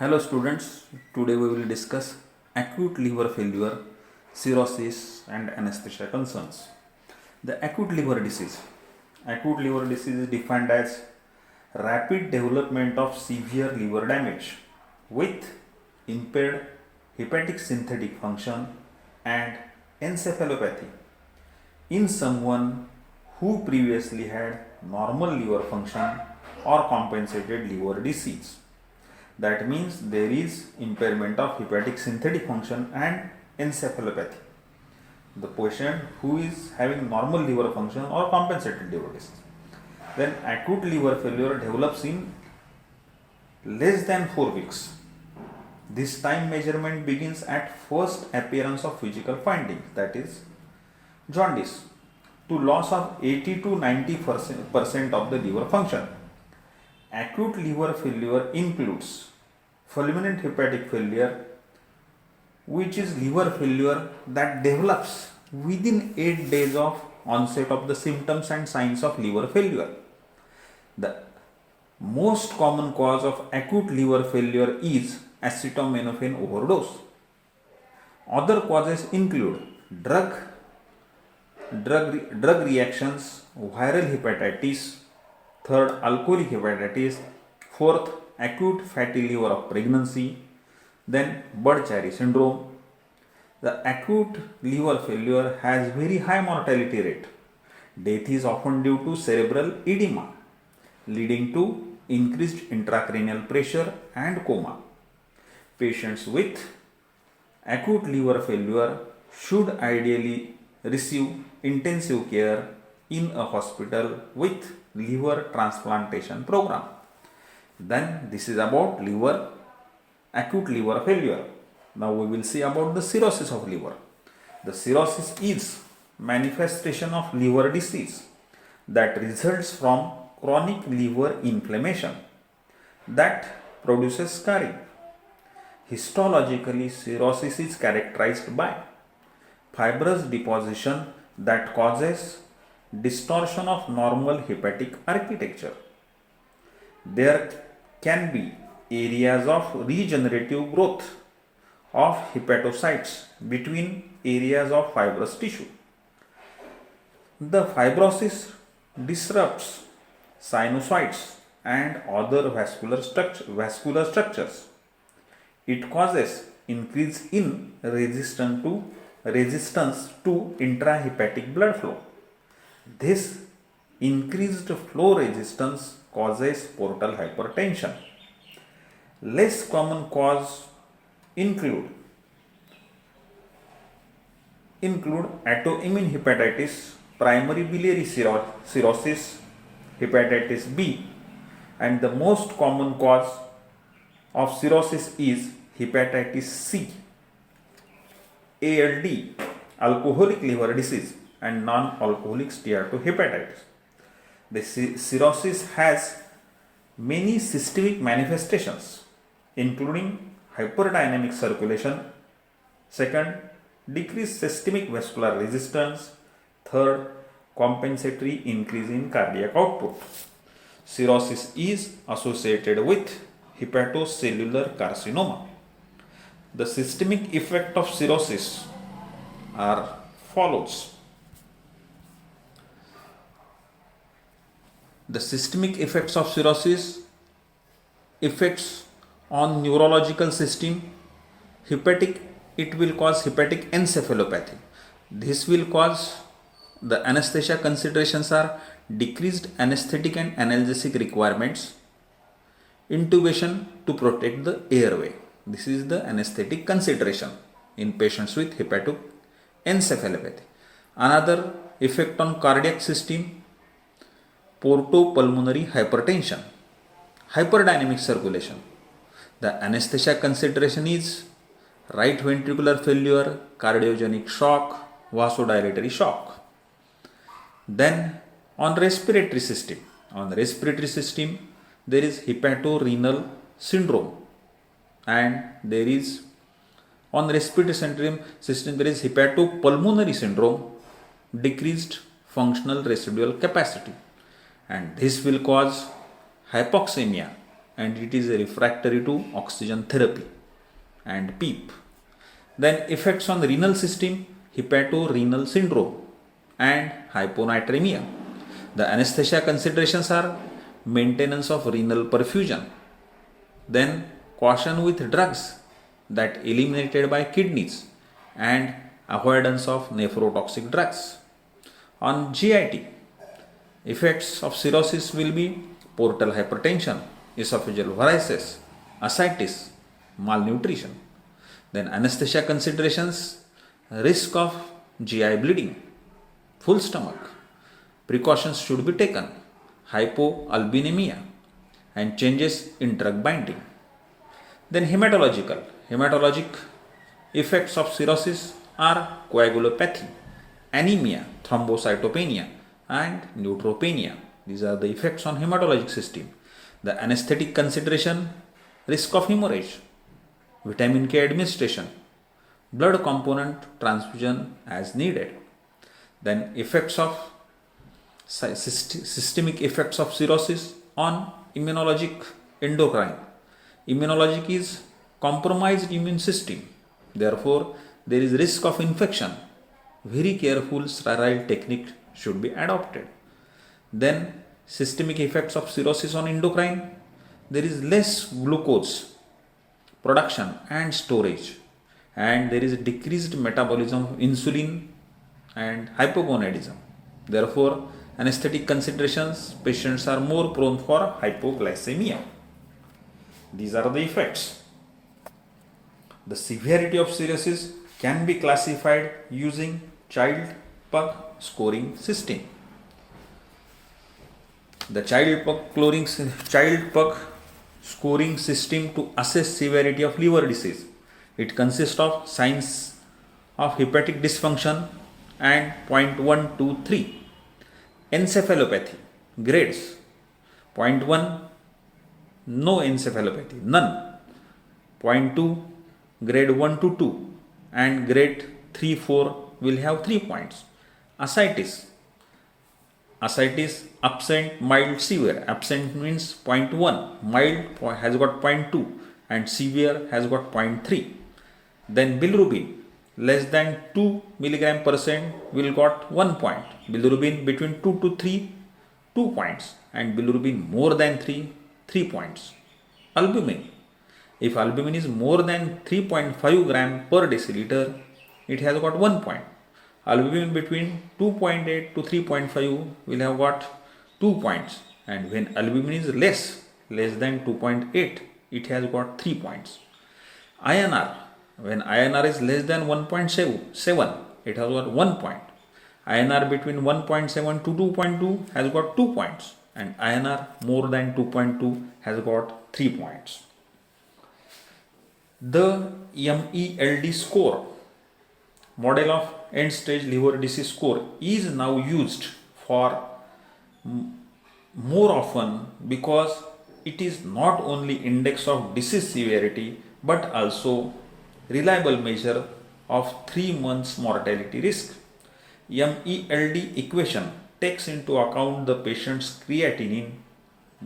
Hello students, today we will discuss acute liver failure, cirrhosis and anesthesia concerns. The acute liver disease. Acute liver disease is defined as rapid development of severe liver damage with impaired hepatic synthetic function and encephalopathy in someone who previously had normal liver function or compensated liver disease. That means there is impairment of hepatic synthetic function and encephalopathy. The patient who is having normal liver function or compensated liver disease. Then acute liver failure develops in less than 4 weeks. This time measurement begins at first appearance of physical findings, that is jaundice, to loss of 80 to 90% of the liver function. Acute liver failure includes fulminant hepatic failure, which is liver failure that develops within 8 days of onset of the symptoms and signs of liver failure. The most common cause of acute liver failure is acetaminophen overdose. Other causes include drug reactions, viral hepatitis, third alcoholic hepatitis, fourth acute fatty liver of pregnancy, then Budd-Chiari syndrome. The acute liver failure has very high mortality rate. Death is often due to cerebral edema, leading to increased intracranial pressure and coma. Patients with acute liver failure should ideally receive intensive care in a hospital with liver transplantation program. Then this is about acute liver failure. Now we will see about the cirrhosis of liver. The cirrhosis is manifestation of liver disease that results from chronic liver inflammation that produces scarring. Histologically, cirrhosis is characterized by fibrous deposition that causes distortion of normal hepatic architecture. There can be areas of regenerative growth of hepatocytes between areas of fibrous tissue. The fibrosis disrupts sinusoids and other vascular structures. It causes increase in resistance to intrahepatic blood flow. This increased flow resistance causes portal hypertension. Less common cause include autoimmune hepatitis, primary biliary cirrhosis, hepatitis B, and the most common cause of cirrhosis is hepatitis C, ALD, alcoholic liver disease, and non-alcoholic steatohepatitis. The cirrhosis has many systemic manifestations, including hyperdynamic circulation, second, decreased systemic vascular resistance, third, compensatory increase in cardiac output. Cirrhosis is associated with hepatocellular carcinoma. The systemic effect of cirrhosis are follows. The systemic effects of cirrhosis effects on neurological system. It will cause hepatic encephalopathy. This will cause, the anesthesia considerations are decreased anesthetic and analgesic requirements, intubation to protect the airway. This is the anesthetic consideration in patients with hepatic encephalopathy. Another effect on cardiac system, portopulmonary hypertension, hyperdynamic circulation. The anesthesia consideration is right ventricular failure, cardiogenic shock, vasodilatory shock. Then on respiratory system, there is hepatorenal syndrome, and there is on respiratory system there is hepatopulmonary syndrome, decreased functional residual capacity, and this will cause hypoxemia and it is refractory to oxygen therapy and PEEP. Then effects on the renal system, hepatorenal syndrome and hyponatremia. The anesthesia considerations are maintenance of renal perfusion, then caution with drugs that eliminated by kidneys and avoidance of nephrotoxic drugs. On GIT, effects of cirrhosis will be portal hypertension, esophageal varices, ascites, malnutrition. Then anesthesia considerations, risk of GI bleeding, full stomach, precautions should be taken, hypoalbuminemia and changes in drug binding. Then hematologic effects of cirrhosis are coagulopathy, anemia, thrombocytopenia and neutropenia. These are the effects on hematologic system. The anesthetic consideration, risk of hemorrhage, vitamin K administration, blood component transfusion as needed. Then effects of systemic effects of cirrhosis on immunologic endocrine. Immunologic is compromised immune system. Therefore, there is risk of infection. Very careful sterile technique should be adopted. Then systemic effects of cirrhosis on endocrine. There is less glucose production and storage, and there is decreased metabolism of insulin and hypogonadism. Therefore, anesthetic considerations, patients are more prone for hypoglycemia. These are the effects. The severity of cirrhosis can be classified using Child-Pugh scoring system. The Child-Pugh scoring system to assess severity of liver disease. It consists of signs of hepatic dysfunction and 0.1, 2, 3. Encephalopathy grades 0.1 no encephalopathy, none. 0.2 grade 1 to 2 and grade 3, 4 will have 3 points. Ascites absent, mild, severe. Absent means 0.1, mild has got 0.2 and severe has got 0.3. Then bilirubin less than 2 milligram percent will got 1 point. Bilirubin between 2 to 3, 2 points, and bilirubin more than 3, 3 points. Albumin, if albumin is more than 3.5 gram per deciliter, it has got 1 point. Albumin between 2.8 to 3.5 will have got 2 points, and when albumin is less than 2.8, it has got 3 points. INR, when INR is less than 1.7, it has got 1 point. INR between 1.7 to 2.2 has got 2 points, and INR more than 2.2 has got 3 points. The MELD score, model of end stage liver disease score, is now used for more often because it is not only index of disease severity but also reliable measure of 3 months mortality risk. MELD equation takes into account the patient's creatinine,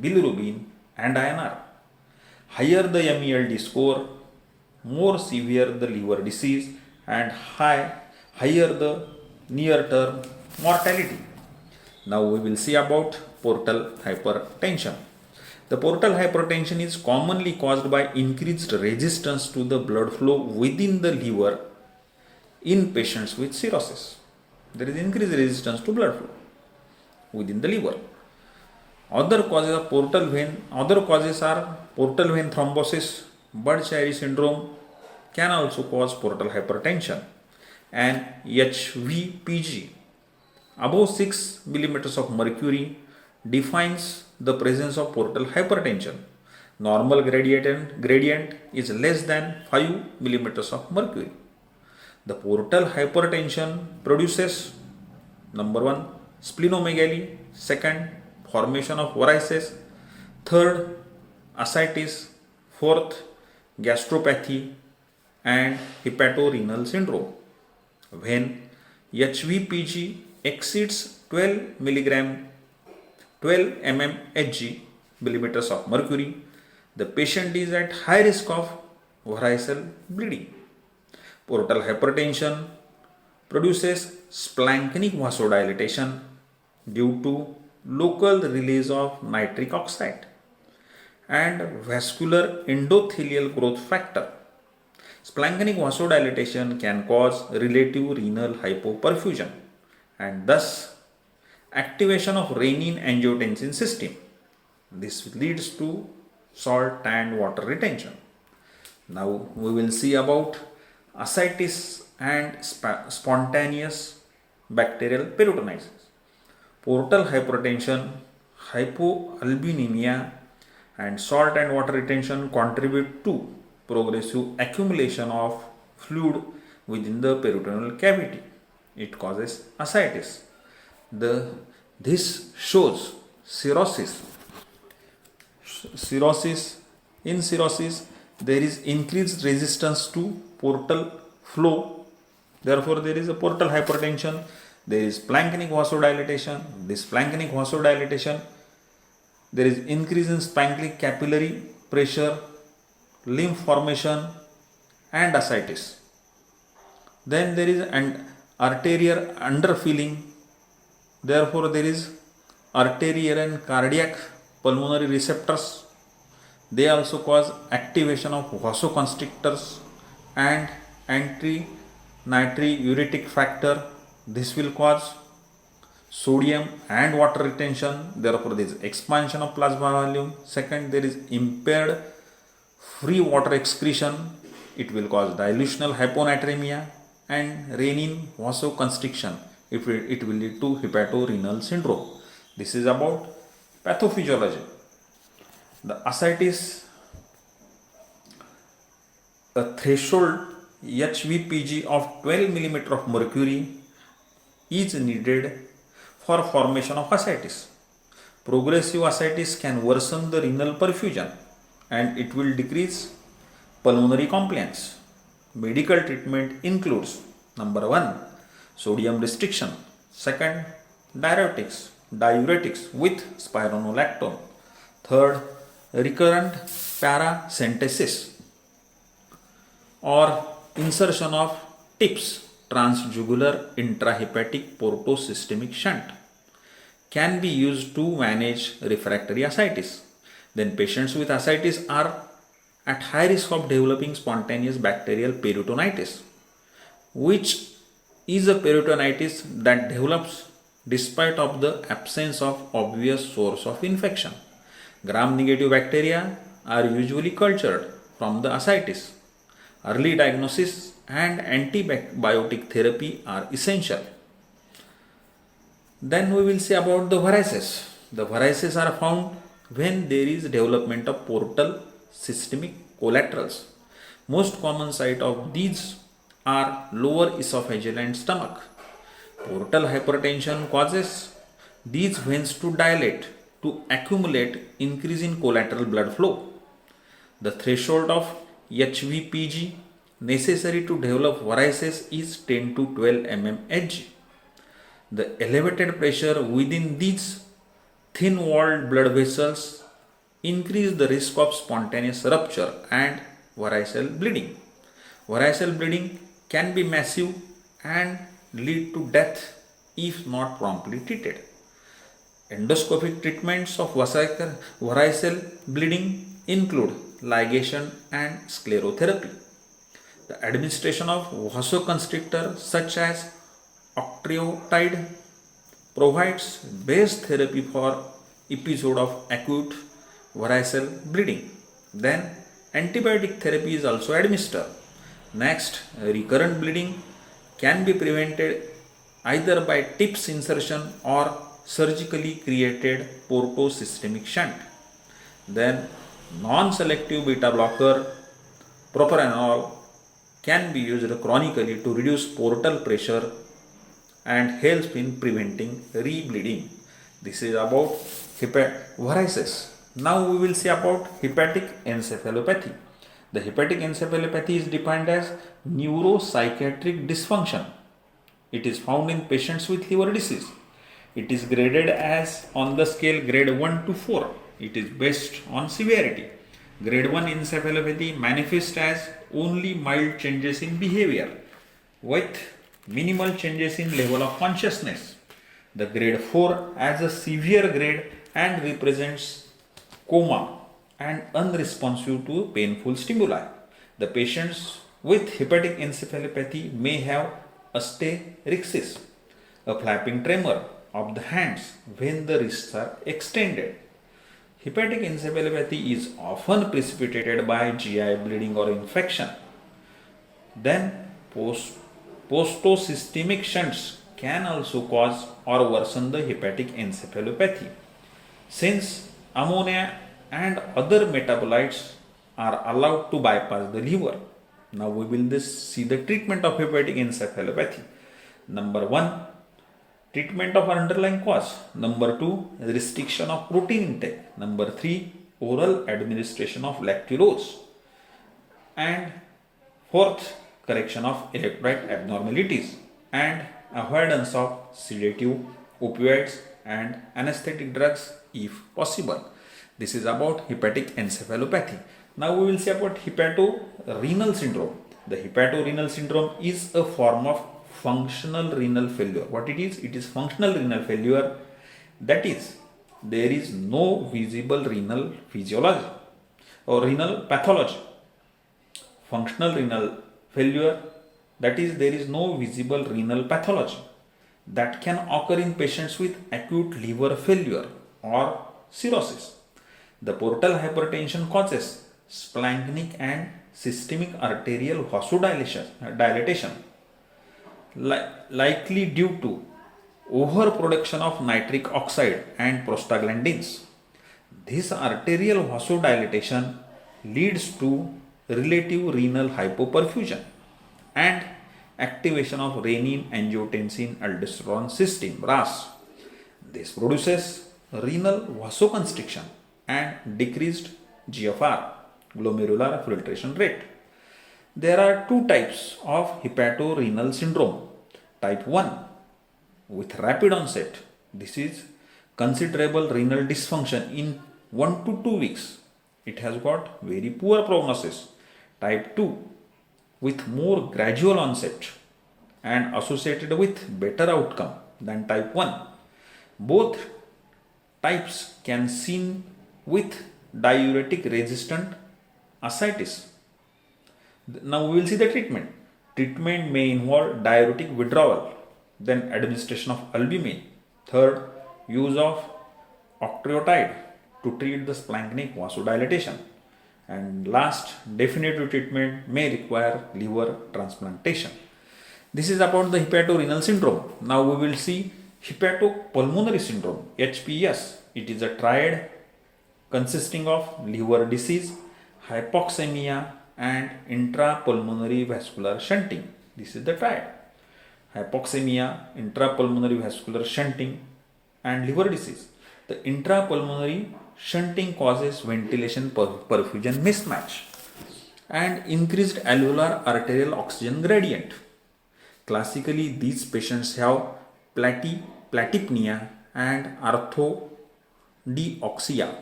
bilirubin and INR. Higher the MELD score, more severe the liver disease and higher the near-term mortality. Now we will see about portal hypertension. The portal hypertension is commonly caused by increased resistance to the blood flow within the liver in patients with cirrhosis. There is increased resistance to blood flow within the liver. Other causes are portal vein thrombosis, Budd-Chiari syndrome can also cause portal hypertension, and HVPG above 6 millimeters of mercury defines the presence of portal hypertension. Normal gradient is less than 5 millimeters of mercury. The portal hypertension produces number 1 splenomegaly, second formation of varices, third ascites, fourth gastropathy and hepatorenal syndrome. When HVPG exceeds 12 mmHg millimeters of mercury, The patient is at high risk of varicose bleeding. Portal hypertension produces splanchnic vasodilatation due to local release of nitric oxide and vascular endothelial growth factor. Splanchnic vasodilatation can cause relative renal hypoperfusion and thus activation of renin-angiotensin system. This leads to salt and water retention. Now we will see about ascites and spontaneous bacterial peritonitis. Portal hypertension, hypoalbuminemia, and salt and water retention contribute to progressive accumulation of fluid within the peritoneal cavity. It causes ascites. This shows cirrhosis. In cirrhosis, there is increased resistance to portal flow. Therefore, there is a portal hypertension. There is splanchnic vasodilatation. This splanchnic vasodilatation, there is increase in splanchnic capillary pressure, lymph formation, and ascites. Then there is an arterial underfilling. Therefore, there is arterial and cardiac pulmonary receptors. They also cause activation of vasoconstrictors and anti-nitriuretic factor. This will cause sodium and water retention. Therefore, there is expansion of plasma volume. Second, there is impaired free water excretion. It will cause dilutional hyponatremia and renin vasoconstriction. It will lead to hepatorenal syndrome. This is about pathophysiology. The ascites, a threshold HVPG of 12 mm of mercury is needed for formation of ascites. Progressive ascites can worsen the renal perfusion and it will decrease pulmonary compliance. Medical treatment includes number 1, sodium restriction. Second, diuretics with spironolactone. Third, recurrent paracentesis or insertion of TIPS, transjugular intrahepatic portosystemic shunt, can be used to manage refractory ascites. Then patients with ascites are at high risk of developing spontaneous bacterial peritonitis, which is a peritonitis that develops despite of the absence of obvious source of infection. Gram-negative bacteria are usually cultured from the ascites. Early diagnosis and antibiotic therapy are essential. Then we will see about the varices. The varices are found when there is development of portal systemic collaterals. Most common site of these are lower esophageal and stomach. Portal hypertension causes these veins to dilate to accumulate increase in collateral blood flow. The threshold of HVPG necessary to develop varices is 10 to 12 mmHg. The elevated pressure within these thin-walled blood vessels increase the risk of spontaneous rupture and varicose bleeding. Varicose bleeding can be massive and lead to death if not promptly treated. Endoscopic treatments of varicose bleeding include ligation and sclerotherapy. The administration of vasoconstrictor such as octreotide provides best therapy for episode of acute varicose bleeding. Then antibiotic therapy is also administered. Next, recurrent bleeding can be prevented either by TIPS insertion or surgically created portosystemic shunt. Then non-selective beta blocker propranolol can be used chronically to reduce portal pressure and help in preventing rebleeding. This is about varices. Now we will see about hepatic encephalopathy. The hepatic encephalopathy is defined as neuropsychiatric dysfunction. It is found in patients with liver disease. It is graded as on the scale grade 1 to 4. It is based on severity. Grade 1 encephalopathy manifests as only mild changes in behavior with minimal changes in level of consciousness. The grade 4 as a severe grade and represents coma and unresponsive to painful stimuli. The patients with hepatic encephalopathy may have asterixis, a flapping tremor of the hands when the wrists are extended. Hepatic encephalopathy is often precipitated by GI bleeding or infection. Then, postosystemic shunts can also cause or worsen the hepatic encephalopathy. Since ammonia and other metabolites are allowed to bypass the liver. Now we will see the treatment of hepatic encephalopathy. Number 1, treatment of underlying cause. Number 2, restriction of protein intake. Number 3, oral administration of lactulose. And 4th, correction of electrolyte abnormalities and avoidance of sedative, opioids and anesthetic drugs if possible. This is about hepatic encephalopathy. Now we will see about hepatorenal syndrome. The hepatorenal syndrome is a form of functional renal failure. What it is? It is functional renal failure. That is, there is no visible renal physiology or renal pathology. Functional renal failure, that is, there is no visible renal pathology that can occur in patients with acute liver failure or cirrhosis. The portal hypertension causes splanchnic and systemic arterial vasodilatation, likely due to overproduction of nitric oxide and prostaglandins. This arterial vasodilatation leads to relative renal hypoperfusion and activation of renin-angiotensin-aldosterone system RAS. This produces renal vasoconstriction and decreased GFR, glomerular filtration rate. There are two types of hepatorenal syndrome. Type 1 with rapid onset. This is considerable renal dysfunction in 1 to 2 weeks. It has got very poor prognosis. Type 2 with more gradual onset and associated with better outcome than type 1. Both types can seen with diuretic resistant ascites. Now we will see the treatment. Treatment may involve diuretic withdrawal, then administration of albumin. Third, use of octreotide to treat the splanchnic vasodilatation. And last, definitive treatment may require liver transplantation. This is about the hepatorenal syndrome. Now we will see hepatopulmonary syndrome, HPS. It is a triad consisting of liver disease, hypoxemia and intrapulmonary vascular shunting. This is the triad. Hypoxemia, intrapulmonary vascular shunting and liver disease. The intrapulmonary shunting causes ventilation perfusion mismatch and increased alveolar arterial oxygen gradient. Classically, these patients have platypnea and orthodeoxia.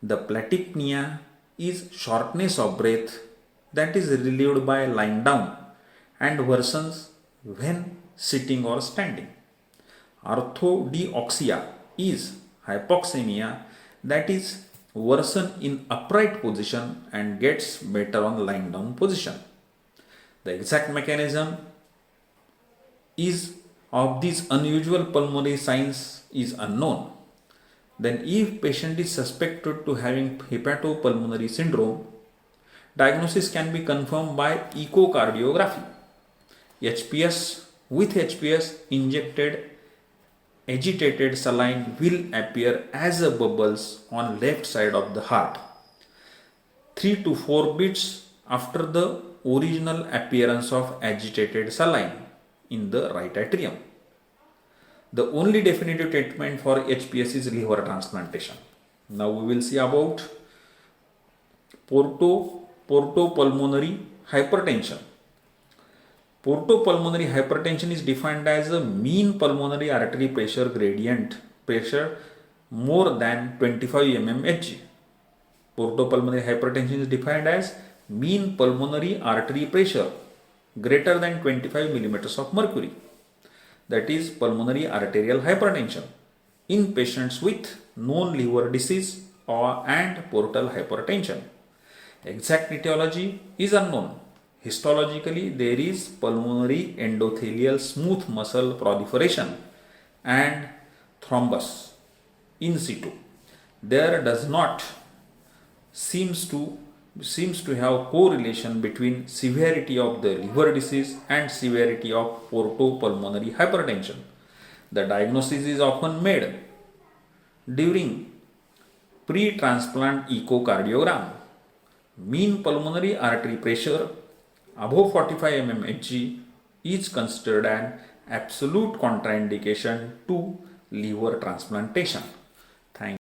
The platypnea is shortness of breath that is relieved by lying down and worsens when sitting or standing. Orthodeoxia is hypoxemia that is worsen in upright position and gets better on lying down position. The exact mechanism is of these unusual pulmonary signs is unknown. Then if patient is suspected to having hepatopulmonary syndrome, diagnosis can be confirmed by echocardiography. With HPS, injected agitated saline will appear as a bubbles on left side of the heart 3 to 4 beats after the original appearance of agitated saline in the right atrium. The only definitive treatment for HPS is liver transplantation. Now we will see about portopulmonary hypertension. Portopulmonary hypertension is defined as a mean pulmonary artery pressure gradient pressure more than 25 mmHg. Portopulmonary hypertension is defined as mean pulmonary artery pressure greater than 25 millimeters of mercury. That is pulmonary arterial hypertension in patients with known liver disease and portal hypertension. Exact etiology is unknown. Histologically, there is pulmonary endothelial smooth muscle proliferation and thrombus in situ. There does not seems to have correlation between severity of the liver disease and severity of portopulmonary hypertension. The diagnosis is often made during pre-transplant echocardiogram. Mean pulmonary artery pressure above 45 mmHg is considered an absolute contraindication to liver transplantation.